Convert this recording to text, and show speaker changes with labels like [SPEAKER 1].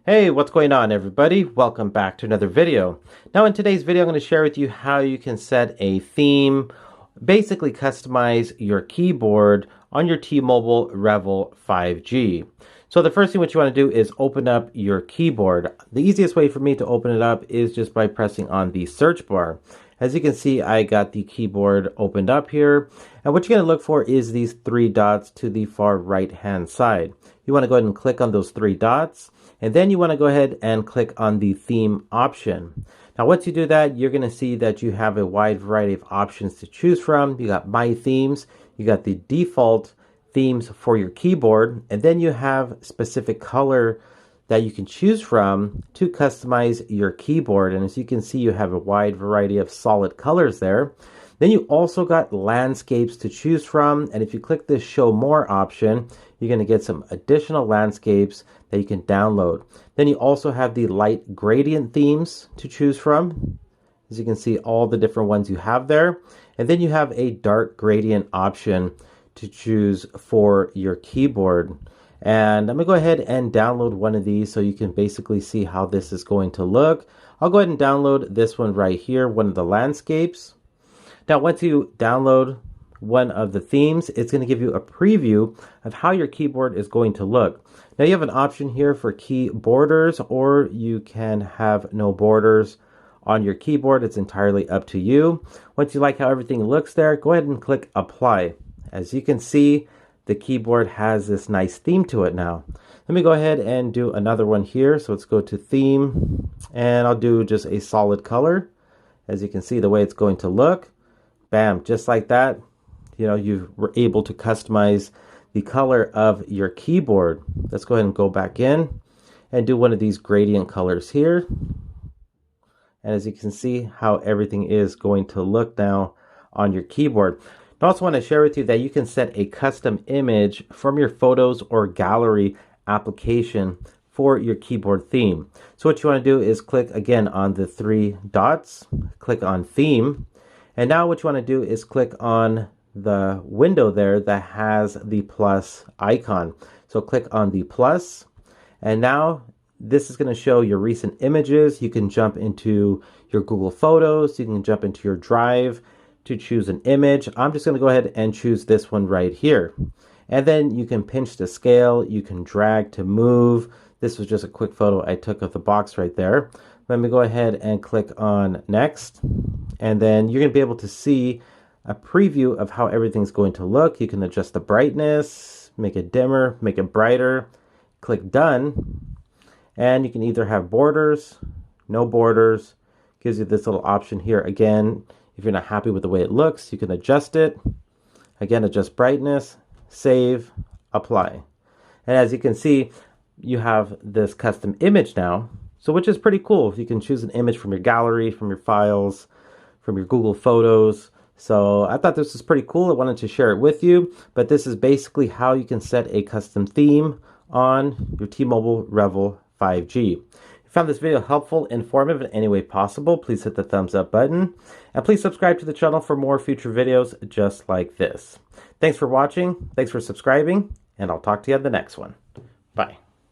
[SPEAKER 1] Hey, what's going on everybody? Welcome back to another video. Now in today's video, I'm going to share with you how you can set a theme, basically customize your keyboard on your T-Mobile Revvl 5G. So the first thing what you want to do is open up your keyboard. The easiest way for me to open it up is just by pressing on the search bar. As you can see, I got the keyboard opened up here. And what you're going to look for is these three dots to the far right hand side. You want to go ahead and click on those three dots. And then you want to go ahead and click on the theme option. Now, once you do that, you're going to see that you have a wide variety of options to choose from. You got My Themes, you got the default themes for your keyboard, and then you have specific color that you can choose from to customize your keyboard. And as you can see, you have a wide variety of solid colors there. Then you also got landscapes to choose from. And if you click this show more option, you're going to get some additional landscapes that you can download. Then you also have the light gradient themes to choose from. As you can see, all the different ones you have there. And then you have a dark gradient option to choose for your keyboard. And I'm going to go ahead and download one of these so you can basically see how this is going to look. I'll go ahead and download this one right here, one of the landscapes. Now, once you download one of the themes, it's going to give you a preview of how your keyboard is going to look. Now, you have an option here for key borders, or you can have no borders on your keyboard. It's entirely up to you. Once you like how everything looks there, go ahead and click apply. As you can see, the keyboard has this nice theme to it now. Let me go ahead and do another one here. So let's go to theme, and I'll do just a solid color. As you can see, the way it's going to look. Bam, just like that. You know, you were able to customize the color of your keyboard. Let's go ahead and go back in and do one of these gradient colors here. And as you can see how everything is going to look now on your keyboard. I also want to share with you that you can set a custom image from your photos or gallery application for your keyboard theme. So what you want to do is click again on the three dots, click on theme. And now what you want to do is click on the window there that has the plus icon. So click on the plus, and now this is going to show your recent images. You can jump into your Google Photos, you can jump into your Drive to choose an image. I'm just going to go ahead and choose this one right here. And then you can pinch to scale, you can drag to move. This was just a quick photo I took of the box right there. Let me go ahead and click on next. And then you're going to be able to see a preview of how everything's going to look. You can adjust the brightness, make it dimmer, make it brighter. Click done. And you can either have borders, no borders. Gives you this little option here. Again, if you're not happy with the way it looks, you can adjust it. Again, adjust brightness, save, apply. And as you can see, you have this custom image now. So which is pretty cool. You can choose an image from your gallery, from your files, from your Google Photos. So I thought this was pretty cool. I wanted to share it with you. But this is basically how you can set a custom theme on your T-Mobile Revvl 5G. If you found this video helpful, informative in any way possible, please hit the thumbs up button. And please subscribe to the channel for more future videos just like this. Thanks for watching. Thanks for subscribing. And I'll talk to you on the next one. Bye.